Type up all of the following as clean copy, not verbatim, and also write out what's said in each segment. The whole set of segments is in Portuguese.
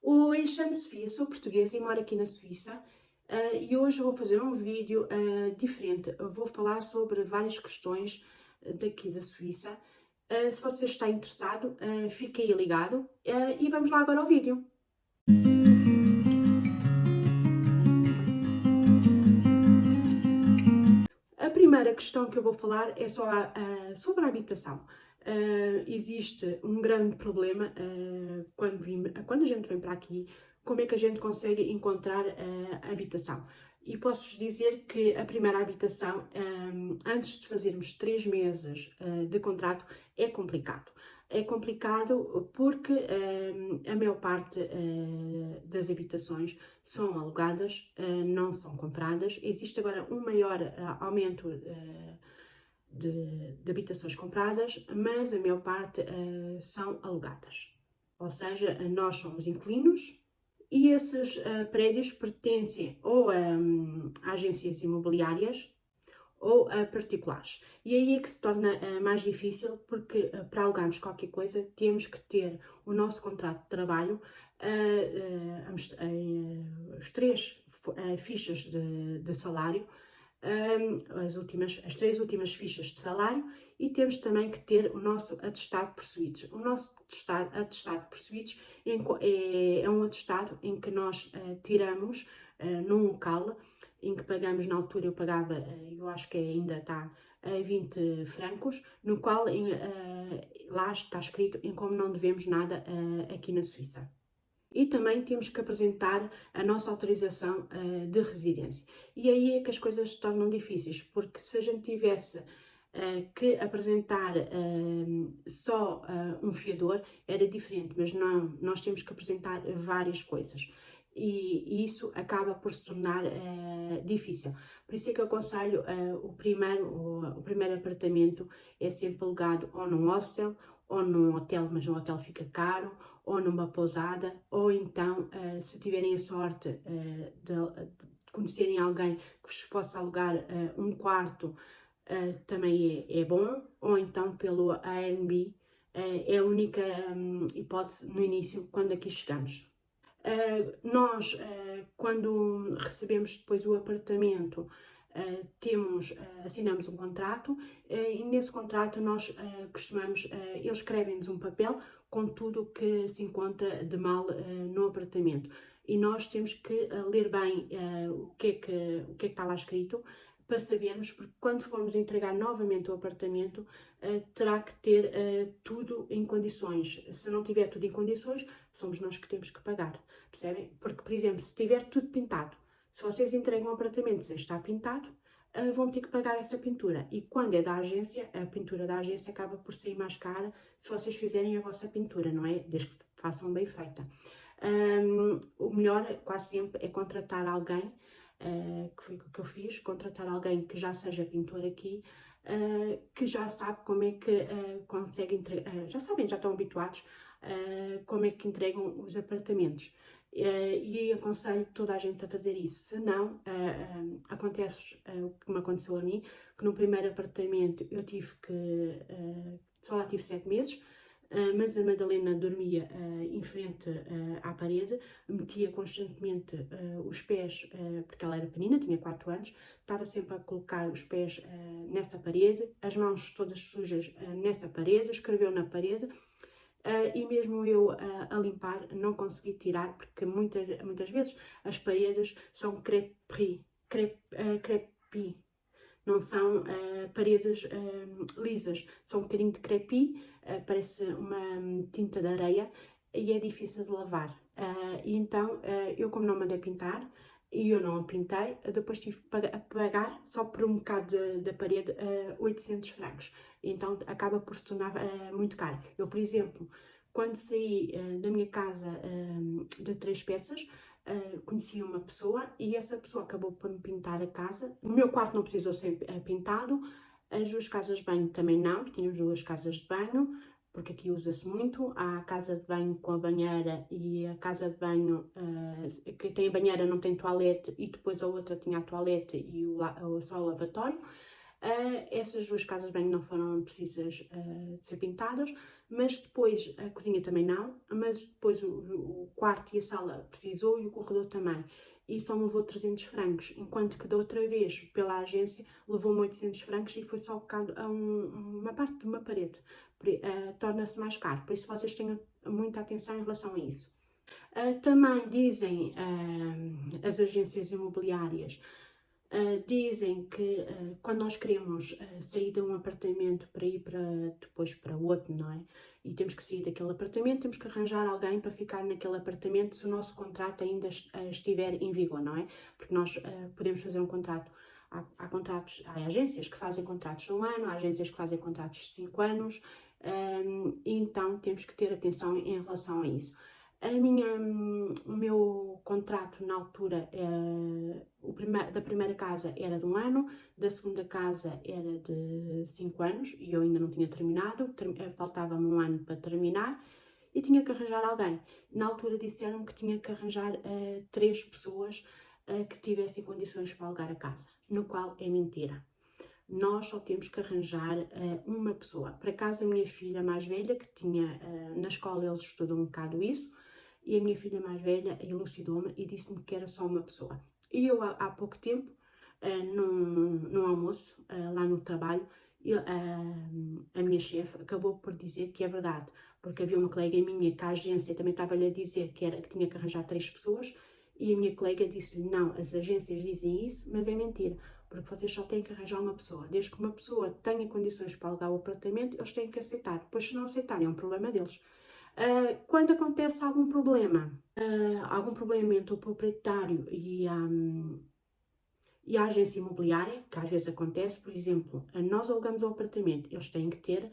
Oi, chamo-me Sofia, sou portuguesa e moro aqui na Suíça. E hoje eu vou fazer um vídeo diferente. Eu vou falar sobre várias questões daqui da Suíça. Se você está interessado, fique aí ligado e vamos lá agora ao vídeo. A primeira questão que eu vou falar é sobre a habitação. Existe um grande problema quando a gente vem para aqui, como é que a gente consegue encontrar habitação. E posso-vos dizer que a primeira habitação, antes de fazermos 3 meses de contrato, é complicado. É complicado porque a maior parte das habitações são alugadas, não são compradas. Existe agora um maior aumento de habitações compradas, mas a maior parte são alugadas. Ou seja, nós somos inquilinos e esses prédios pertencem ou a agências imobiliárias ou a particulares. E aí é que se torna mais difícil, porque para alugarmos qualquer coisa temos que ter o nosso contrato de trabalho, as três fichas de salário, as 3 últimas fichas de salário, e temos também que ter o nosso atestado por suítes. O nosso atestado por suítes é um atestado em que nós tiramos num local em que pagamos. Na altura eu pagava, eu acho que ainda está a 20 francos, no qual lá está escrito em como não devemos nada aqui na Suíça. E também temos que apresentar a nossa autorização de residência. E aí é que as coisas se tornam difíceis, porque se a gente tivesse que apresentar só um fiador, era diferente, mas não, nós temos que apresentar várias coisas. E isso acaba por se tornar difícil. Por isso é que eu aconselho o primeiro apartamento é sempre alugado ou num hostel ou num hotel, mas no hotel fica caro, ou numa pousada, ou então, se tiverem a sorte de conhecerem alguém que vos possa alugar um quarto, também é bom, ou então pelo Airbnb, é a única hipótese no início, quando aqui chegamos. Nós, quando recebemos depois o apartamento, assinamos um contrato, e nesse contrato nós costumamos, eles escrevem-nos um papel com tudo o que se encontra de mal no apartamento. E nós temos que ler bem o que é que está lá escrito, para sabermos, porque quando formos entregar novamente o apartamento, terá que ter tudo em condições. Se não tiver tudo em condições, somos nós que temos que pagar, percebem? Porque, por exemplo, se tiver tudo pintado, se vocês entregam um apartamento sem estar pintado, vão ter que pagar essa pintura. E quando é da agência, a pintura da agência acaba por sair mais cara se vocês fizerem a vossa pintura, não é? Desde que façam bem feita. O melhor, quase sempre, é contratar alguém, que foi o que eu fiz, contratar alguém que já seja pintor aqui, que já sabe como é que consegue entregar, já sabem, já estão habituados como é que entregam os apartamentos. E aconselho toda a gente a fazer isso. Se não, acontece o que me aconteceu a mim, que no primeiro apartamento eu tive que, só lá tive 7 meses, mas a Madalena dormia em frente à parede, metia constantemente os pés, porque ela era pequenina, tinha 4 anos, estava sempre a colocar os pés nessa parede, as mãos todas sujas nessa parede, escreveu na parede. E mesmo eu a limpar não consegui tirar, porque muitas vezes as paredes são crepi, não são paredes lisas, são um bocadinho de crepi, parece uma tinta de areia e é difícil de lavar. E então eu, como não mandei pintar e eu não a pintei, depois tive que pagar só por um bocado da parede 800 francos. Então acaba por se tornar muito caro. Eu, por exemplo, quando saí da minha casa de 3 peças, conheci uma pessoa e essa pessoa acabou por me pintar a casa. O meu quarto não precisou ser pintado, as 2 casas de banho também não, tínhamos 2 casas de banho, porque aqui usa-se muito. Há a casa de banho com a banheira e a casa de banho que tem a banheira não tem toalete, e depois a outra tinha a toalete e só o lavatório. Essas duas casas de banho não foram precisas de ser pintadas, mas depois a cozinha também não, mas depois o quarto e a sala precisou e o corredor também. E só me levou 300 francos, enquanto que da outra vez, pela agência, levou-me 800 francos e foi só uma parte de uma parede. Torna-se mais caro, por isso vocês tenham muita atenção em relação a isso. Também dizem as agências imobiliárias, dizem que quando nós queremos sair de um apartamento para ir depois para outro, não é? E temos que sair daquele apartamento, temos que arranjar alguém para ficar naquele apartamento se o nosso contrato ainda estiver em vigor, não é? Porque nós podemos fazer um contrato. Há contratos, há agências que fazem contratos de 1 ano, há agências que fazem contratos de 5 anos, então temos que ter atenção em relação a isso. O meu contrato na altura, da primeira casa era de 1 ano, da segunda casa era de 5 anos e eu ainda não tinha terminado, faltava-me 1 ano para terminar e tinha que arranjar alguém. Na altura disseram-me que tinha que arranjar 3 pessoas que tivessem condições para alugar a casa, no qual é mentira. Nós só temos que arranjar uma pessoa. Por acaso, a minha filha mais velha, que tinha, na escola eles estudam um bocado isso, e a minha filha mais velha elucidou-me e disse-me que era só uma pessoa. E eu, há pouco tempo, num almoço, lá no trabalho, a minha chefe acabou por dizer que é verdade, porque havia uma colega minha que a agência também estava-lhe a dizer que tinha que arranjar 3 pessoas, e a minha colega disse-lhe, não, as agências dizem isso, mas é mentira, porque vocês só têm que arranjar uma pessoa. Desde que uma pessoa tenha condições para alugar o apartamento, eles têm que aceitar. Depois, se não aceitarem, é um problema deles. Quando acontece algum problema entre o proprietário e a agência imobiliária, que às vezes acontece, por exemplo, nós alugamos um apartamento, eles têm que ter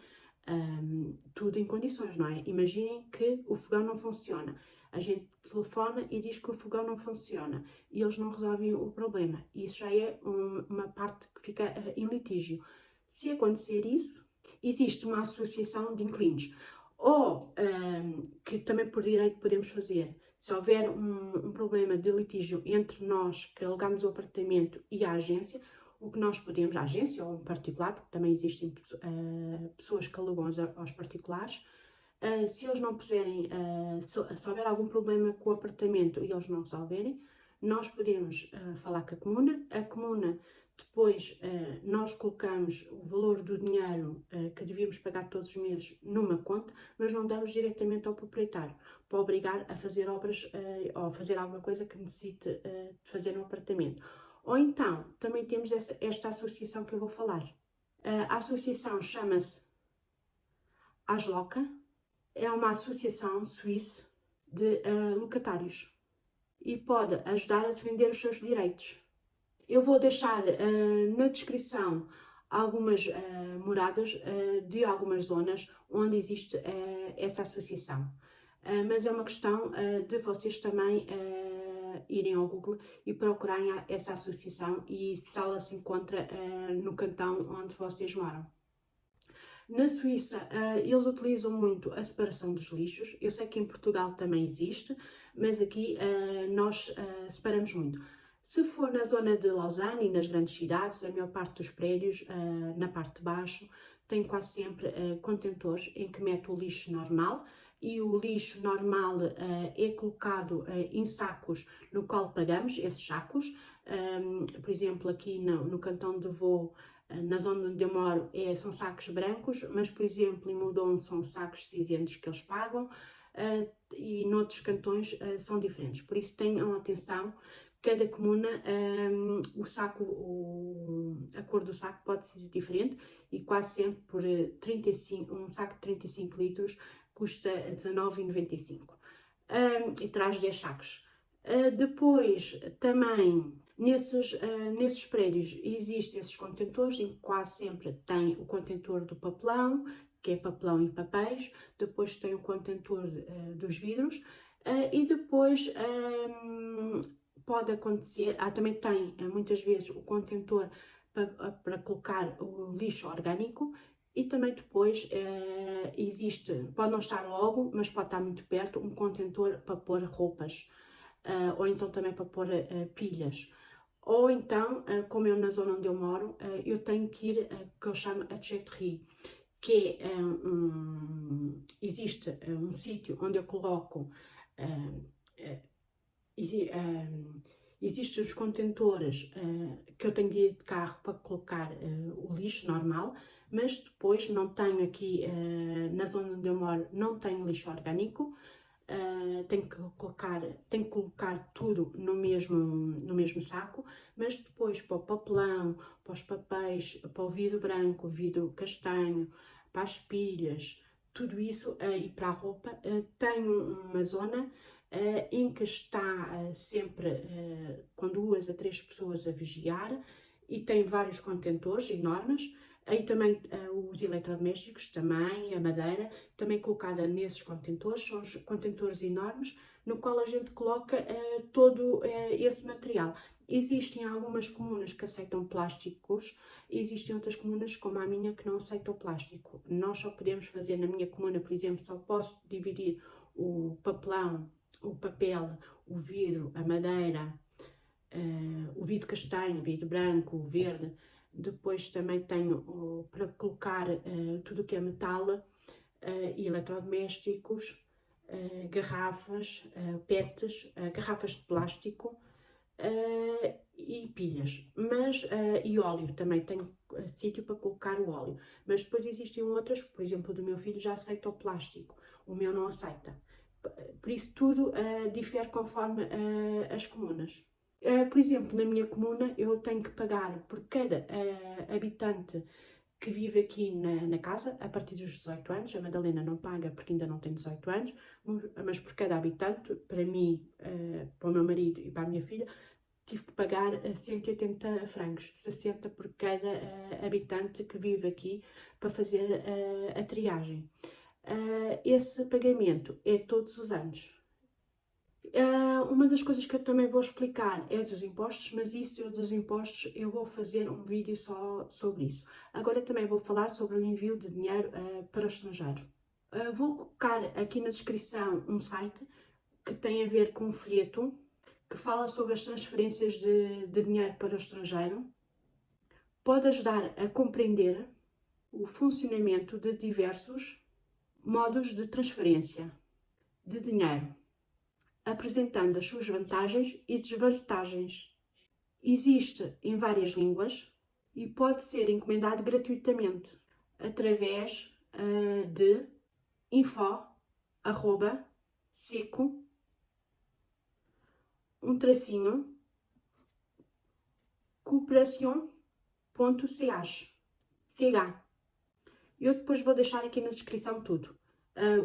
tudo em condições, não é? Imaginem que o fogão não funciona, a gente telefona e diz que o fogão não funciona e eles não resolvem o problema. Isso já é uma parte que fica em litígio. Se acontecer isso, existe uma associação de inquilinos. Ou, que também por direito podemos fazer, se houver um problema de litígio entre nós que alugamos o apartamento e a agência, o que nós podemos, a agência ou um particular, porque também existem pessoas que alugam aos particulares, se eles não puserem, se houver algum problema com o apartamento e eles não resolverem, nós podemos falar com a comuna depois nós colocamos o valor do dinheiro que devíamos pagar todos os meses numa conta, mas não damos diretamente ao proprietário, para obrigar a fazer obras ou fazer alguma coisa que necessite de fazer no apartamento. Ou então, também temos esta associação que eu vou falar. A associação chama-se ASLOCA, é uma associação suíça de locatários e pode ajudar a vender os seus direitos. Eu vou deixar na descrição algumas moradas de algumas zonas onde existe essa associação. Mas é uma questão de vocês também irem ao Google e procurarem essa associação e se ela se encontra no cantão onde vocês moram. Na Suíça, eles utilizam muito a separação dos lixos. Eu sei que em Portugal também existe, mas aqui nós separamos muito. Se for na zona de Lausanne e nas grandes cidades, a maior parte dos prédios, na parte de baixo, tem quase sempre contentores em que mete o lixo normal e o lixo normal é colocado em sacos no qual pagamos esses sacos. Por exemplo, aqui no cantão de Vaud, na zona onde eu moro, são sacos brancos, mas, por exemplo, em Moudon são sacos cinzentos que eles pagam e noutros cantões são diferentes. Por isso, tenham atenção, cada comuna, a cor do saco pode ser diferente e quase sempre por 35, um saco de 35 litros custa 19,95 e traz 10 sacos. Depois, também, nesses prédios existem esses contentores em que quase sempre tem o contentor do papelão, que é papelão e papéis, depois tem o contentor dos vidros e depois pode acontecer, também tem muitas vezes o contentor para colocar o lixo orgânico e também depois existe, pode não estar logo, mas pode estar muito perto, um contentor para pôr roupas ou então também para pôr pilhas. Ou então, como eu na zona onde eu moro, eu tenho que ir, que eu chamo a Jetterie, que é existe um sítio onde eu coloco, uh, existem os contentores que eu tenho que ir de carro para colocar o lixo normal, mas depois não tenho aqui, na zona onde eu moro, não tenho lixo orgânico. Tenho que colocar tudo no mesmo saco, mas depois para o papelão, para os papéis, para o vidro branco, vidro castanho, para as pilhas, tudo isso e para a roupa, tenho uma zona em que está sempre com 2 a 3 pessoas a vigiar e tem vários contentores enormes. Aí também os eletrodomésticos, também a madeira, também colocada nesses contentores, são os contentores enormes no qual a gente coloca todo esse material. Existem algumas comunas que aceitam plásticos, existem outras comunas, como a minha, que não aceitam plástico. Nós só podemos fazer, na minha comuna, por exemplo, só posso dividir o papelão, o papel, o vidro, a madeira, o vidro castanho, o vidro branco, o verde. Depois também tenho para colocar tudo o que é metal e eletrodomésticos, garrafas, PETs, garrafas de plástico e pilhas. E óleo, também tenho sítio para colocar o óleo. Mas depois existem outras, por exemplo, o do meu filho já aceita o plástico, o meu não aceita. Por isso tudo difere conforme as comunas. Por exemplo, na minha comuna eu tenho que pagar por cada habitante que vive aqui na casa, a partir dos 18 anos. A Madalena não paga porque ainda não tem 18 anos, mas por cada habitante, para mim, para o meu marido e para a minha filha, tive que pagar 180 francos, 60 por cada habitante que vive aqui para fazer a triagem. Esse pagamento é todos os anos. Uma das coisas que eu também vou explicar é dos impostos, mas isso eu dos impostos eu vou fazer um vídeo só sobre isso. Agora também vou falar sobre o envio de dinheiro para o estrangeiro. Vou colocar aqui na descrição um site que tem a ver com um folheto que fala sobre as transferências de dinheiro para o estrangeiro. Pode ajudar a compreender o funcionamento de diversos modos de transferência de dinheiro, apresentando as suas vantagens e desvantagens. Existe em várias línguas e pode ser encomendado gratuitamente através de info@seco cooperação.ch. Eu depois vou deixar aqui na descrição tudo.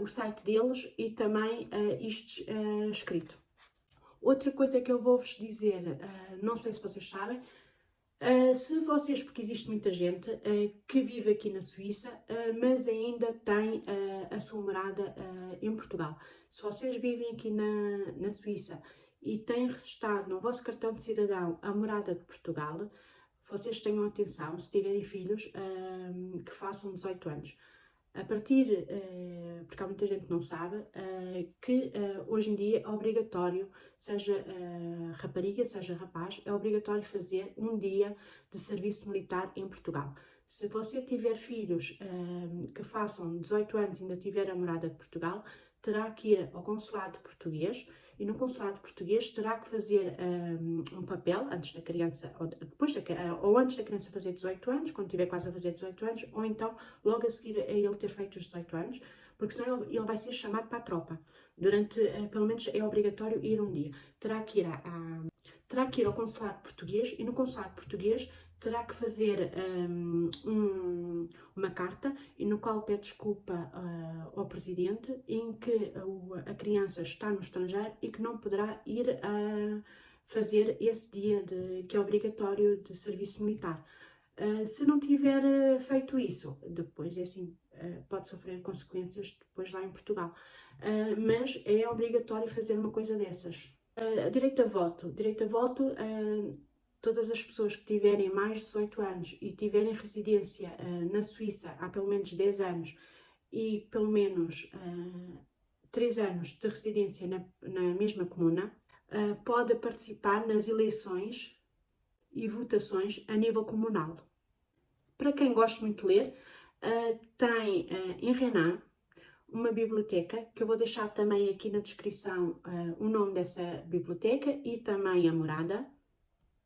O site deles e também isto escrito. Outra coisa que eu vou-vos dizer, não sei se vocês sabem, se vocês, porque existe muita gente que vive aqui na Suíça, mas ainda tem a sua morada em Portugal. Se vocês vivem aqui na Suíça e têm registado no vosso cartão de cidadão a morada de Portugal, vocês tenham atenção, se tiverem filhos, que façam 18 anos. A partir, porque há muita gente que não sabe, que hoje em dia é obrigatório, seja rapariga, seja rapaz, é obrigatório fazer um dia de serviço militar em Portugal. Se você tiver filhos que façam 18 anos e ainda tiver a morada de Portugal, terá que ir ao consulado português e no consulado português terá que fazer um papel antes da criança, ou antes da criança fazer 18 anos, quando tiver quase a fazer 18 anos, ou então logo a seguir a ele ter feito os 18 anos, porque senão ele vai ser chamado para a tropa. Pelo menos é obrigatório ir um dia. Terá que ir ao consulado português e no consulado português terá que fazer uma carta e no qual pede desculpa ao presidente em que a criança está no estrangeiro e que não poderá ir a fazer esse dia que é obrigatório de serviço militar. Se não tiver feito isso, depois é assim, pode sofrer consequências depois lá em Portugal. Mas é obrigatório fazer uma coisa dessas. Direito a voto. Direito a voto, todas as pessoas que tiverem mais de 18 anos e tiverem residência na Suíça há pelo menos 10 anos e pelo menos 3 anos de residência na mesma comuna, pode participar nas eleições e votações a nível comunal. Para quem gosta muito de ler, tem em Renan uma biblioteca, que eu vou deixar também aqui na descrição o nome dessa biblioteca e também a morada.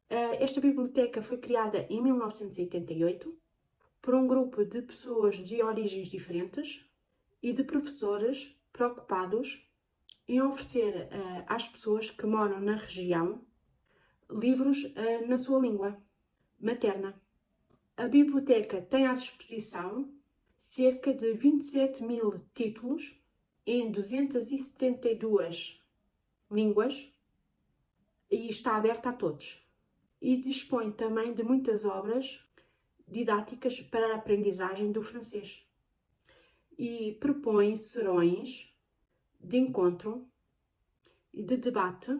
Esta biblioteca foi criada em 1988 por um grupo de pessoas de origens diferentes e de professores preocupados em oferecer às pessoas que moram na região livros na sua língua materna. A biblioteca tem à disposição cerca de 27.000 títulos em 272 línguas e está aberta a todos. E dispõe também de muitas obras didáticas para a aprendizagem do francês. E propõe serões de encontro e de debate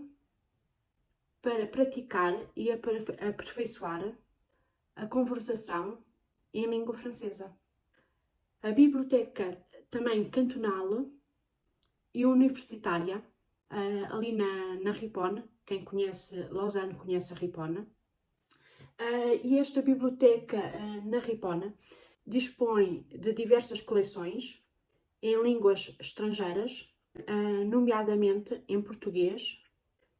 para praticar e aperfeiçoar a conversação em língua francesa. A biblioteca também cantonal e universitária, ali na Ripon, quem conhece Lausanne conhece a Ripon, e esta biblioteca na Ripon dispõe de diversas coleções em línguas estrangeiras, nomeadamente em português,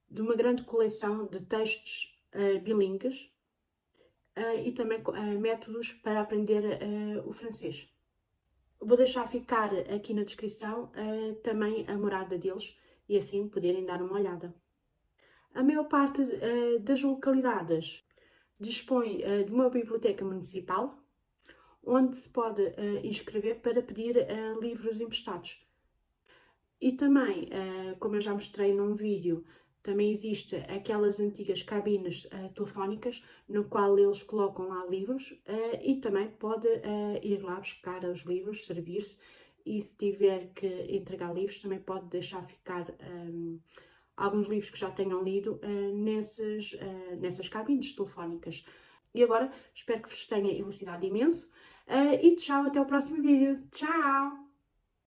de uma grande coleção de textos bilíngues e também métodos para aprender o francês. Vou deixar ficar aqui na descrição também a morada deles e assim poderem dar uma olhada. A maior parte das localidades dispõe de uma biblioteca municipal onde se pode inscrever para pedir livros emprestados. E também, como eu já mostrei num vídeo, também existe aquelas antigas cabines telefónicas no qual eles colocam lá livros e também pode ir lá buscar os livros, servir-se e se tiver que entregar livros também pode deixar ficar alguns livros que já tenham lido nessas cabines telefónicas. E agora espero que vos tenha elucidado imenso e tchau, até o próximo vídeo. Tchau!